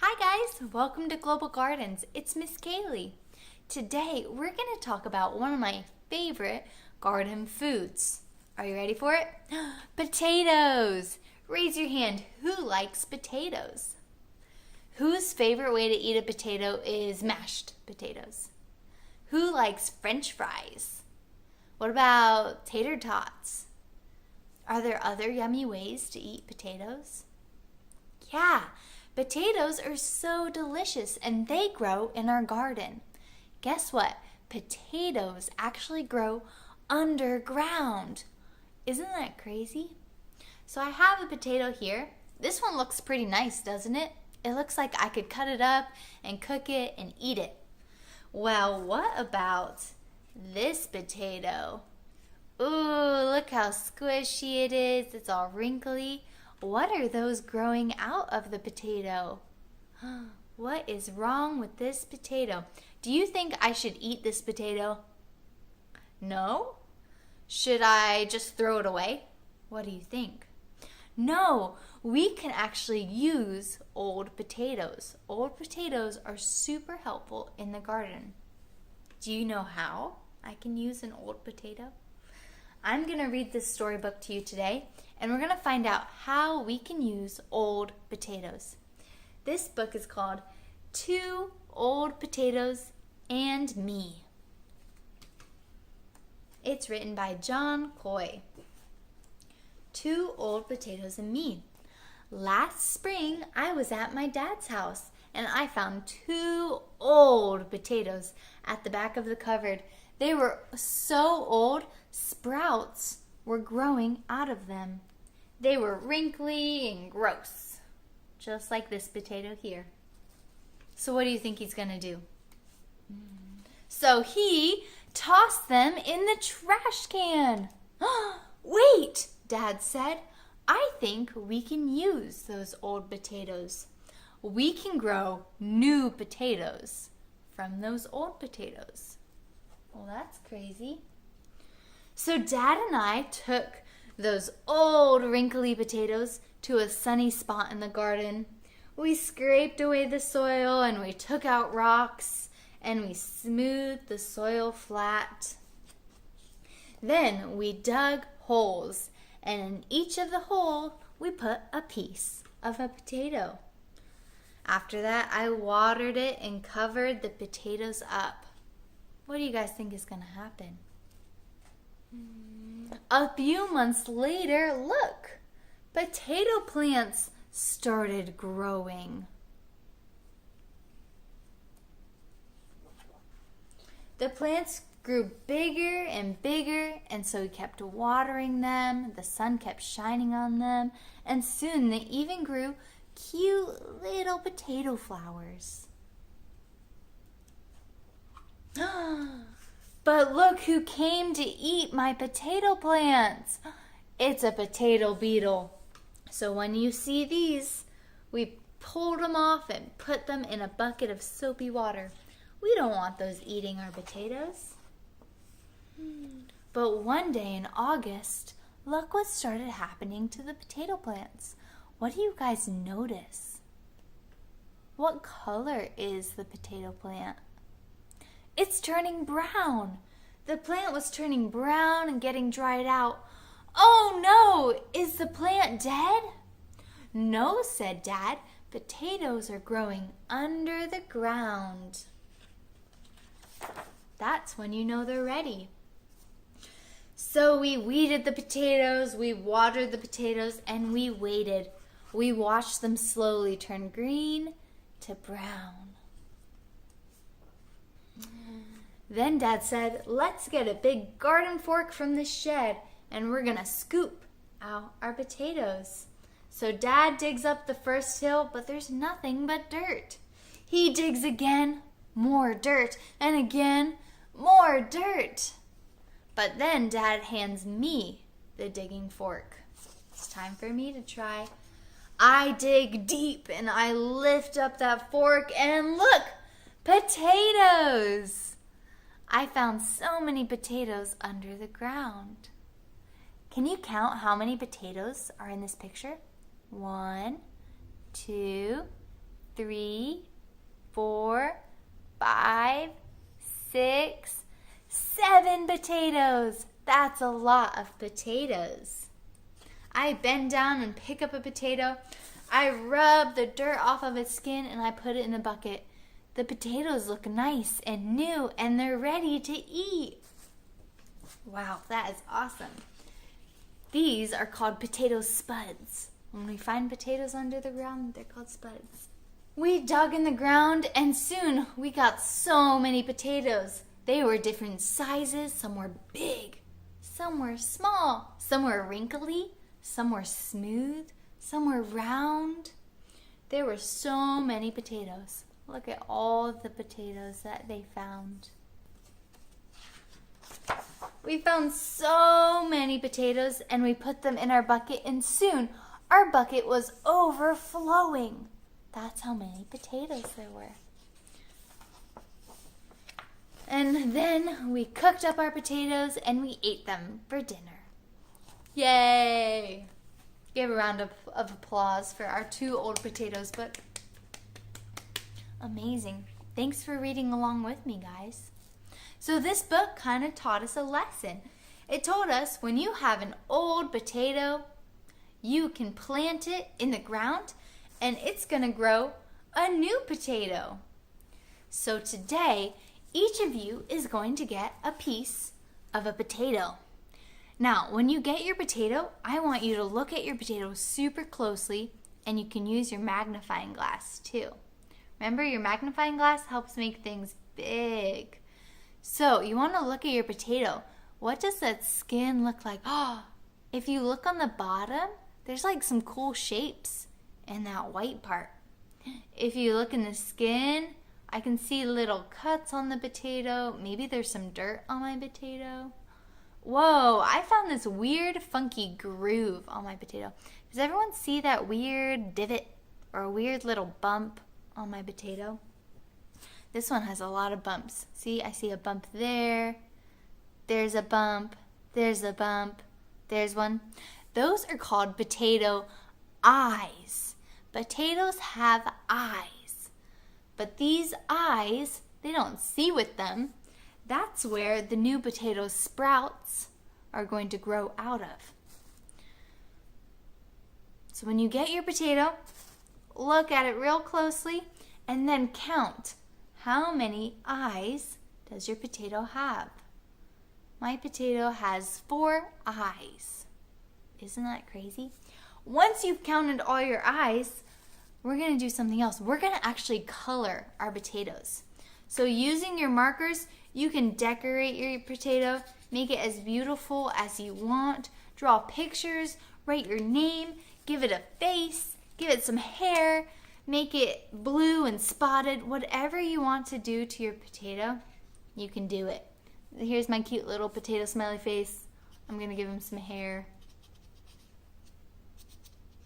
Hi guys, welcome to Global Gardens. It's Miss Kaylee. Today we're going to talk about one of my favorite garden foods. Are you ready for it? Potatoes! Raise your hand. Who likes potatoes? Whose favorite way to eat a potato is mashed potatoes? Who likes French fries? What about tater tots? Are there other yummy ways to eat potatoes? Yeah, potatoes are so delicious and they grow in our garden. Guess what? Potatoes actually grow underground. Isn't that crazy? So I have a potato here. This one looks pretty nice, doesn't it? It looks like I could cut it up and cook it and eat it. Well, what about this potato? Ooh, look how squishy it is. It's all wrinkly. What are those growing out of the potato? What is wrong with this potato? Do you think I should eat this potato? No? Should I just throw it away? What do you think? No, we can actually use old potatoes. Old potatoes are super helpful in the garden. Do you know how I can use an old potato? I'm going to read this storybook to you today, and we're going to find out how we can use old potatoes. This book is called Two Old Potatoes and Me. It's written by John Coy. Two Old Potatoes and Me. Last spring, I was at my dad's house, and I found two old potatoes at the back of the cupboard. They were so old, sprouts were growing out of them. They were wrinkly and gross, just like this potato here. So what do you think he's going to do? So he tossed them in the trash can. Wait, Dad said. I think we can use those old potatoes. We can grow new potatoes from those old potatoes. Well, that's crazy. So Dad and I took those old wrinkly potatoes to a sunny spot in the garden. We scraped away the soil and we took out rocks and we smoothed the soil flat. Then we dug holes, and in each of the holes we put a piece of a potato. After that, I watered it and covered the potatoes up. What do you guys think is going to happen? A few months later, look, potato plants started growing. The plants grew bigger and bigger, and so we kept watering them. The sun kept shining on them, and soon they even grew cute little potato flowers. But look who came to eat my potato plants. It's a potato beetle. So when you see these, we pulled them off and put them in a bucket of soapy water. We don't want those eating our potatoes. But one day in August, look what started happening to the potato plants. What do you guys notice? What color is the potato plant? It's turning brown. The plant was turning brown and getting dried out. Oh no, is the plant dead? No, said Dad. Potatoes are growing under the ground. That's when you know they're ready. So we weeded the potatoes, we watered the potatoes, and we waited. We watched them slowly turn green to brown. Then Dad said, let's get a big garden fork from the shed and we're going to scoop out our potatoes. So Dad digs up the first hill, but there's nothing but dirt. He digs again, more dirt, and again, more dirt. But then Dad hands me the digging fork. It's time for me to try. I dig deep and I lift up that fork and look, potatoes! I found so many potatoes under the ground. Can you count how many potatoes are in this picture? 1, 2, 3, 4, 5, 6, 7 potatoes. That's a lot of potatoes. I bend down and pick up a potato. I rub the dirt off of its skin and I put it in a bucket. The potatoes look nice and new and they're ready to eat. Wow, that is awesome. These are called potato spuds. When we find potatoes under the ground, they're called spuds. We dug in the ground and soon we got so many potatoes. They were different sizes. Some were big, some were small, some were wrinkly, some were smooth, some were round. There were so many potatoes. Look at all the potatoes that they found. We found so many potatoes and we put them in our bucket and soon our bucket was overflowing. That's how many potatoes there were. And then we cooked up our potatoes and we ate them for dinner. Yay! Give a round of applause for our 2 old potatoes, but amazing. Thanks for reading along with me, guys. So this book kind of taught us a lesson. It told us when you have an old potato, you can plant it in the ground and it's going to grow a new potato. So today, each of you is going to get a piece of a potato. Now, when you get your potato, I want you to look at your potato super closely and you can use your magnifying glass too. Remember, your magnifying glass helps make things big. So you want to look at your potato. What does that skin look like? Oh, if you look on the bottom, there's like some cool shapes in that white part. If you look in the skin, I can see little cuts on the potato. Maybe there's some dirt on my potato. Whoa, I found this weird funky groove on my potato. Does everyone see that weird divot or a weird little bump on my potato? This one has a lot of bumps. See, I see a bump there. There's a bump. There's a bump. There's one. Those are called potato eyes. Potatoes have eyes. But these eyes, they don't see with them. That's where the new potato sprouts are going to grow out of. So when you get your potato, look at it real closely and then count. How many eyes does your potato have? My potato has 4 eyes. Isn't that crazy? Once you've counted all your eyes, we're going to do something else. We're going to actually color our potatoes. So using your markers, you can decorate your potato, make it as beautiful as you want, draw pictures, write your name, give it a face, give it some hair, make it blue and spotted. Whatever you want to do to your potato, you can do it. Here's my cute little potato smiley face. I'm going to give him some hair.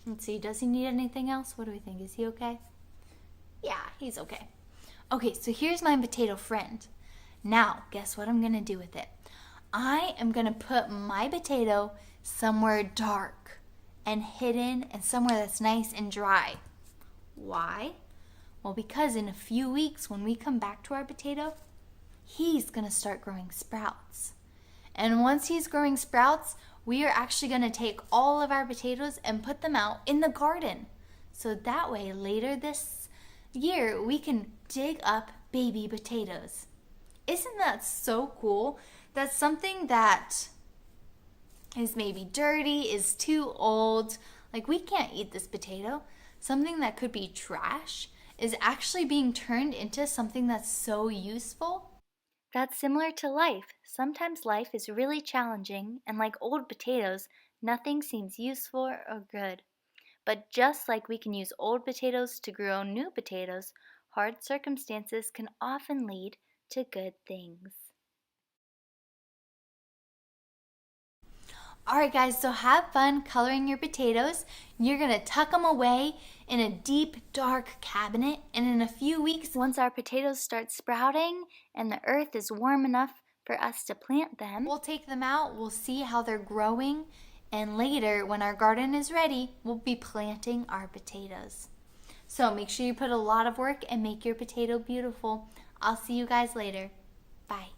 Let's see, does he need anything else? What do we think? Is he okay? Yeah, he's okay. Okay, so here's my potato friend. Now, guess what I'm going to do with it? I am going to put my potato somewhere dark and hidden and somewhere that's nice and dry. Why? Well, because in a few weeks when we come back to our potato, he's going to start growing sprouts. And once he's growing sprouts, we are actually going to take all of our potatoes and put them out in the garden. So that way, later this year, we can dig up baby potatoes. Isn't that so cool? That's something that is maybe dirty, is too old. Like, we can't eat this potato. Something that could be trash is actually being turned into something that's so useful. That's similar to life. Sometimes life is really challenging, and like old potatoes, nothing seems useful or good. But just like we can use old potatoes to grow new potatoes, hard circumstances can often lead to good things. Alright guys, so have fun coloring your potatoes. You're going to tuck them away in a deep, dark cabinet. And in a few weeks, once our potatoes start sprouting and the earth is warm enough for us to plant them, we'll take them out, we'll see how they're growing, and later, when our garden is ready, we'll be planting our potatoes. So make sure you put a lot of work and make your potato beautiful. I'll see you guys later. Bye.